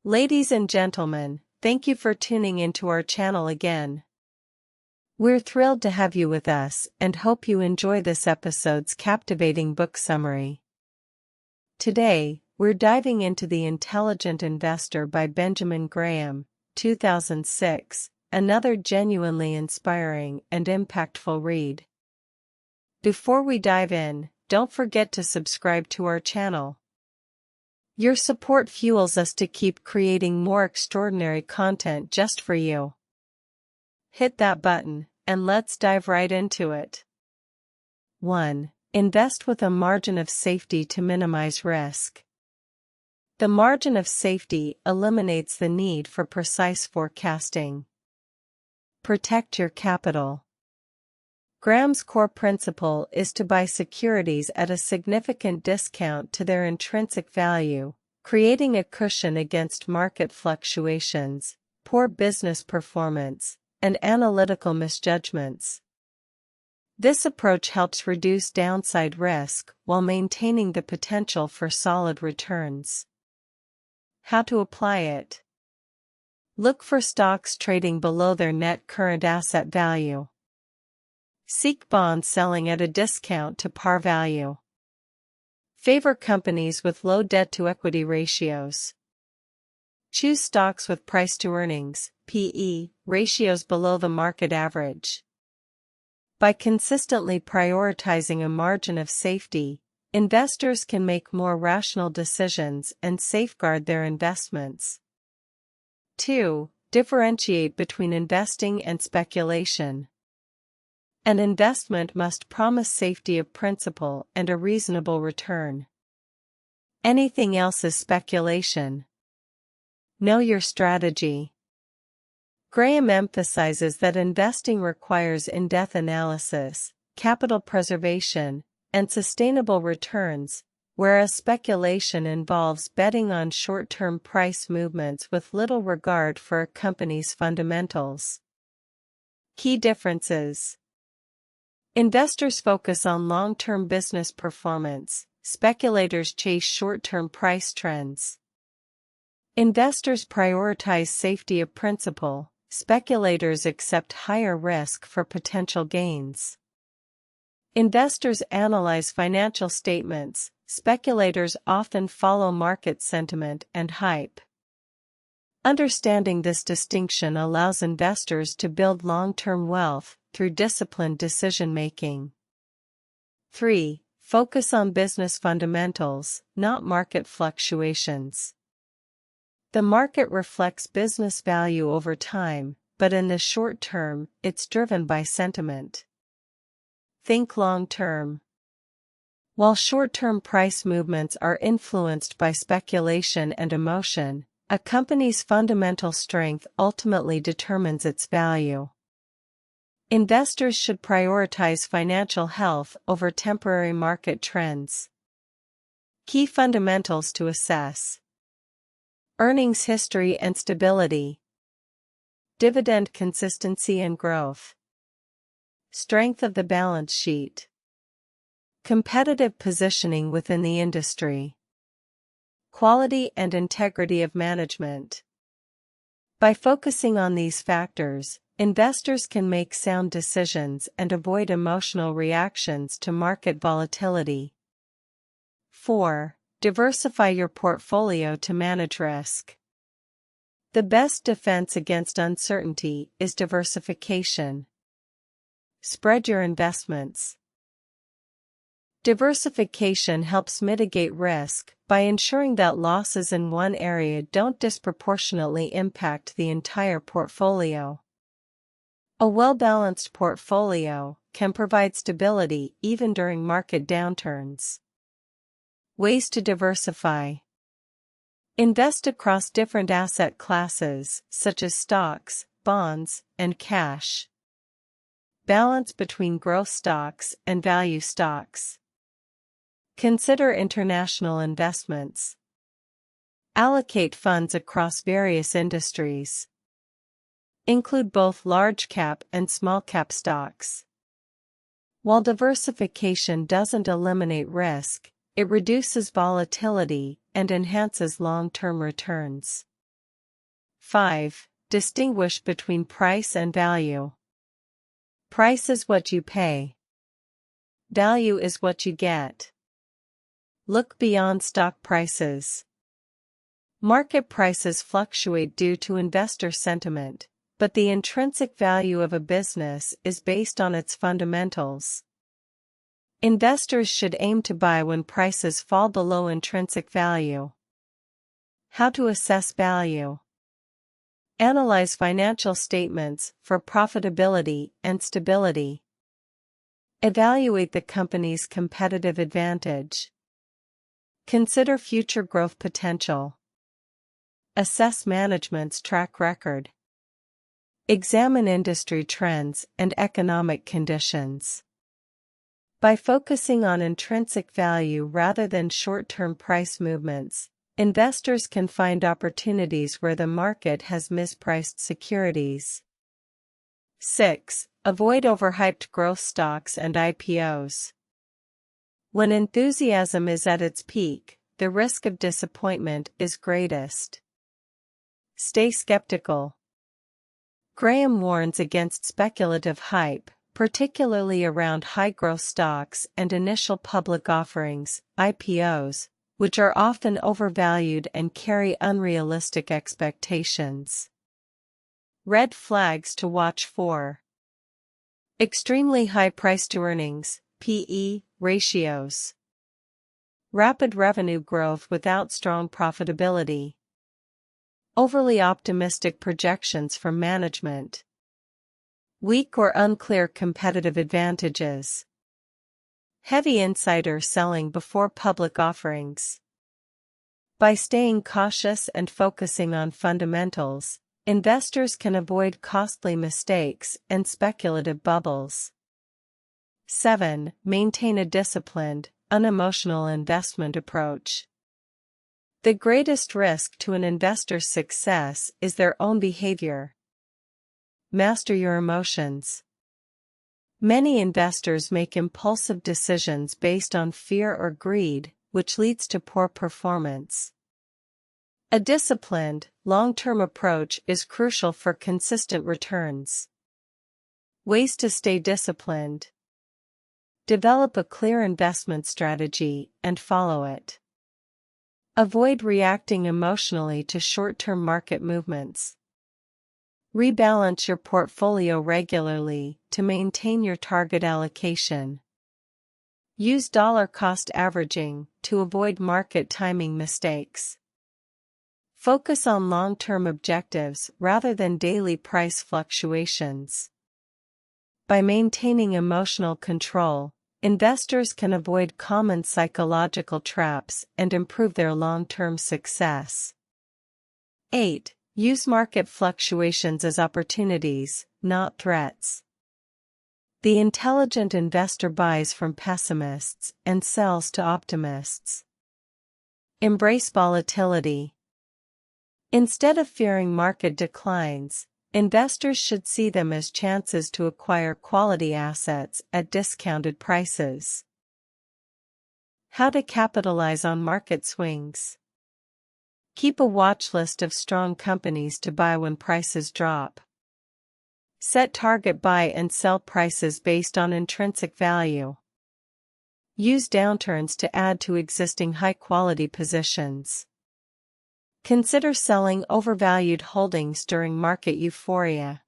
Ladies and gentlemen, thank you for tuning into our channel again. We're thrilled to have you with us and hope you enjoy this episode's captivating book summary. Today, we're diving into The Intelligent Investor by Benjamin Graham, 2006, another genuinely inspiring and impactful read. Before we dive in, don't forget to subscribe to our channel. Your support fuels us to keep creating more extraordinary content just for you. Hit that button, and let's dive right into it. 1. Invest with a margin of safety to minimize risk. The margin of safety eliminates the need for precise forecasting. Protect your capital. Graham's core principle is to buy securities at a significant discount to their intrinsic value, creating a cushion against market fluctuations, poor business performance, and analytical misjudgments. This approach helps reduce downside risk while maintaining the potential for solid returns. How to apply it? Look for stocks trading below their net current asset value. Seek bonds selling at a discount to par value. Favor companies with low debt-to-equity ratios. Choose stocks with price-to-earnings (PE) ratios below the market average. By consistently prioritizing a margin of safety, investors can make more rational decisions and safeguard their investments. 2. Differentiate between investing and speculation. An investment must promise safety of principal and a reasonable return. Anything else is speculation. Know your strategy. Graham emphasizes that investing requires in-depth analysis, capital preservation, and sustainable returns, whereas speculation involves betting on short-term price movements with little regard for a company's fundamentals. Key differences. Investors focus on long-term business performance, speculators chase short-term price trends. Investors prioritize safety of principal, speculators accept higher risk for potential gains. Investors analyze financial statements, speculators often follow market sentiment and hype. Understanding this distinction allows investors to build long-term wealth through disciplined decision-making. 3. Focus on business fundamentals, not market fluctuations. The market reflects business value over time, but in the short term, it's driven by sentiment. Think long-term. While short-term price movements are influenced by speculation and emotion, a company's fundamental strength ultimately determines its value. Investors should prioritize financial health over temporary market trends. Key fundamentals to assess: earnings history and stability, dividend consistency and growth, strength of the balance sheet, competitive positioning within the industry, quality and integrity of management. By focusing on these factors, investors can make sound decisions and avoid emotional reactions to market volatility. 4. Diversify your portfolio to manage risk. The best defense against uncertainty is diversification. Spread your investments. Diversification helps mitigate risk by ensuring that losses in one area don't disproportionately impact the entire portfolio. A well-balanced portfolio can provide stability even during market downturns. Ways to diversify. Invest across different asset classes, such as stocks, bonds, and cash. Balance between growth stocks and value stocks. Consider international investments. Allocate funds across various industries. Include both large-cap and small-cap stocks. While diversification doesn't eliminate risk, it reduces volatility and enhances long-term returns. 5. Distinguish between price and value. Price is what you pay. Value is what you get. Look beyond stock prices. Market prices fluctuate due to investor sentiment, but the intrinsic value of a business is based on its fundamentals. Investors should aim to buy when prices fall below intrinsic value. How to assess value. Analyze financial statements for profitability and stability. Evaluate the company's competitive advantage. Consider future growth potential. Assess management's track record. Examine industry trends and economic conditions. By focusing on intrinsic value rather than short-term price movements, investors can find opportunities where the market has mispriced securities. 6. Avoid overhyped growth stocks and IPOs. When enthusiasm is at its peak, the risk of disappointment is greatest. Stay skeptical. Graham warns against speculative hype, particularly around high-growth stocks and initial public offerings, IPOs, which are often overvalued and carry unrealistic expectations. Red flags to watch for. Extremely high price-to-earnings, PE, ratios. Rapid revenue growth without strong profitability. Overly optimistic projections from management. Weak or unclear competitive advantages. Heavy insider selling before public offerings. By staying cautious and focusing on fundamentals, investors can avoid costly mistakes and speculative bubbles. 7. Maintain a disciplined, unemotional investment approach. The greatest risk to an investor's success is their own behavior. Master your emotions. Many investors make impulsive decisions based on fear or greed, which leads to poor performance. A disciplined, long-term approach is crucial for consistent returns. Ways to stay disciplined. Develop a clear investment strategy and follow it. Avoid reacting emotionally to short-term market movements. Rebalance your portfolio regularly to maintain your target allocation. Use dollar-cost averaging to avoid market timing mistakes. Focus on long-term objectives rather than daily price fluctuations. By maintaining emotional control, investors can avoid common psychological traps and improve their long-term success. 8. Use market fluctuations as opportunities, not threats. The intelligent investor buys from pessimists and sells to optimists. Embrace volatility. Instead of fearing market declines, investors should see them as chances to acquire quality assets at discounted prices. How to capitalize on market swings. Keep a watch list of strong companies to buy when prices drop. Set target buy and sell prices based on intrinsic value. Use downturns to add to existing high-quality positions. Consider selling overvalued holdings during market euphoria.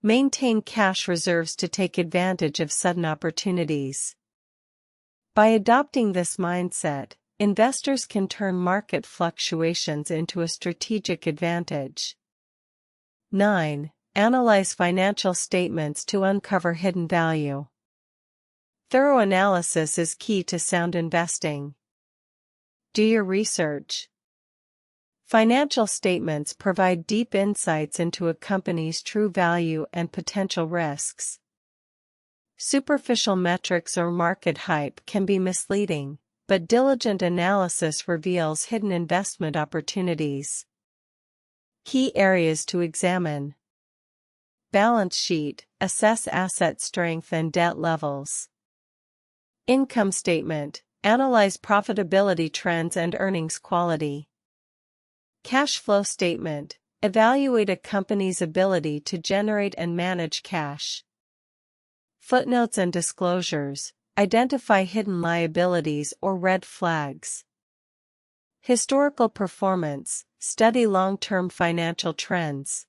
Maintain cash reserves to take advantage of sudden opportunities. By adopting this mindset, investors can turn market fluctuations into a strategic advantage. 9. Analyze financial statements to uncover hidden value. Thorough analysis is key to sound investing. Do your research. Financial statements provide deep insights into a company's true value and potential risks. Superficial metrics or market hype can be misleading, but diligent analysis reveals hidden investment opportunities. Key areas to examine. Balance sheet, assess asset strength and debt levels. Income statement, analyze profitability trends and earnings quality. Cash flow statement, Evaluate a company's ability to generate and manage cash. Footnotes and disclosures. Identify hidden liabilities or red flags. Historical performance. Study long-term financial trends.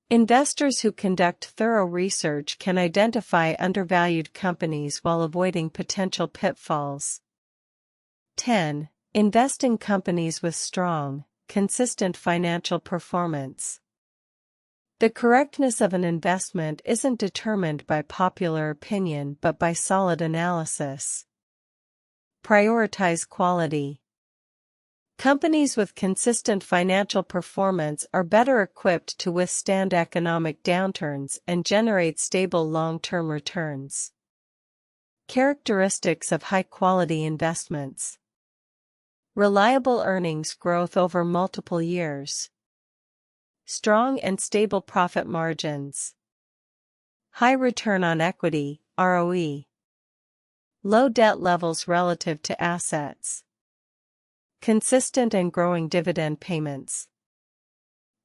Investors who conduct thorough research can identify undervalued companies while avoiding potential pitfalls. 10. Invest in companies with strong, consistent financial performance. The correctness of an investment isn't determined by popular opinion but by solid analysis. Prioritize quality. Companies with consistent financial performance are better equipped to withstand economic downturns and generate stable long-term returns. Characteristics of high-quality investments. Reliable earnings growth over multiple years. Strong and stable profit margins. High return on equity, ROE. Low debt levels relative to assets. Consistent and growing dividend payments.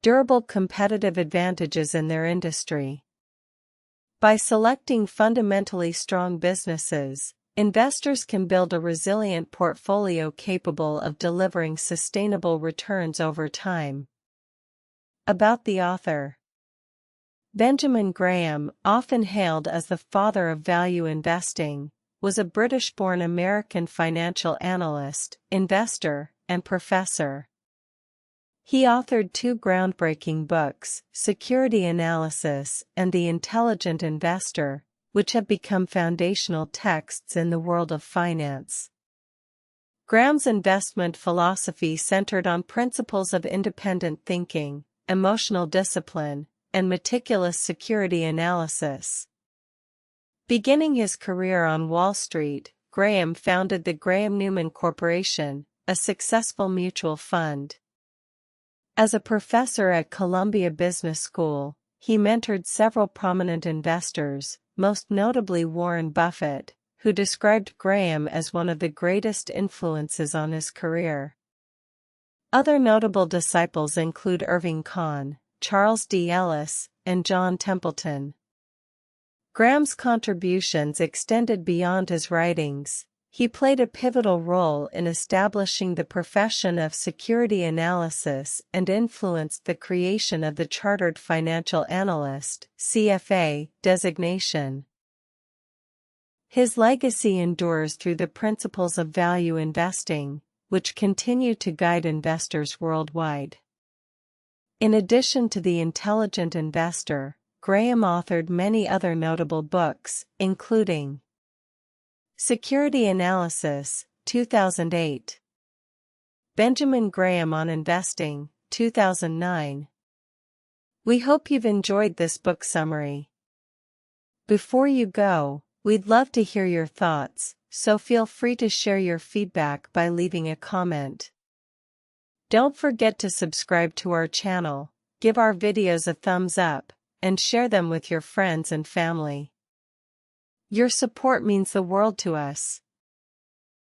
Durable competitive advantages in their industry. By selecting fundamentally strong businesses, investors can build a resilient portfolio capable of delivering sustainable returns over time. About the author. Benjamin Graham, often hailed as the father of value investing, was a British-born American financial analyst, investor, and professor. He authored 2 groundbreaking books, Security Analysis and The Intelligent Investor, which have become foundational texts in the world of finance. Graham's investment philosophy centered on principles of independent thinking, emotional discipline, and meticulous security analysis. Beginning his career on Wall Street, Graham founded the Graham-Newman Corporation, a successful mutual fund. As a professor at Columbia Business School, he mentored several prominent investors, most notably Warren Buffett, who described Graham as one of the greatest influences on his career. Other notable disciples include Irving Kahn, Charles D. Ellis, and John Templeton. Graham's contributions extended beyond his writings. He played a pivotal role in establishing the profession of security analysis and influenced the creation of the Chartered Financial Analyst (CFA) designation. His legacy endures through the principles of value investing, which continue to guide investors worldwide. In addition to The Intelligent Investor, Graham authored many other notable books, including Security Analysis, 2008. Benjamin Graham on Investing, 2009. We hope you've enjoyed this book summary. Before you go, we'd love to hear your thoughts, so feel free to share your feedback by leaving a comment. Don't forget to subscribe to our channel, give our videos a thumbs up, and share them with your friends and family. Your support means the world to us.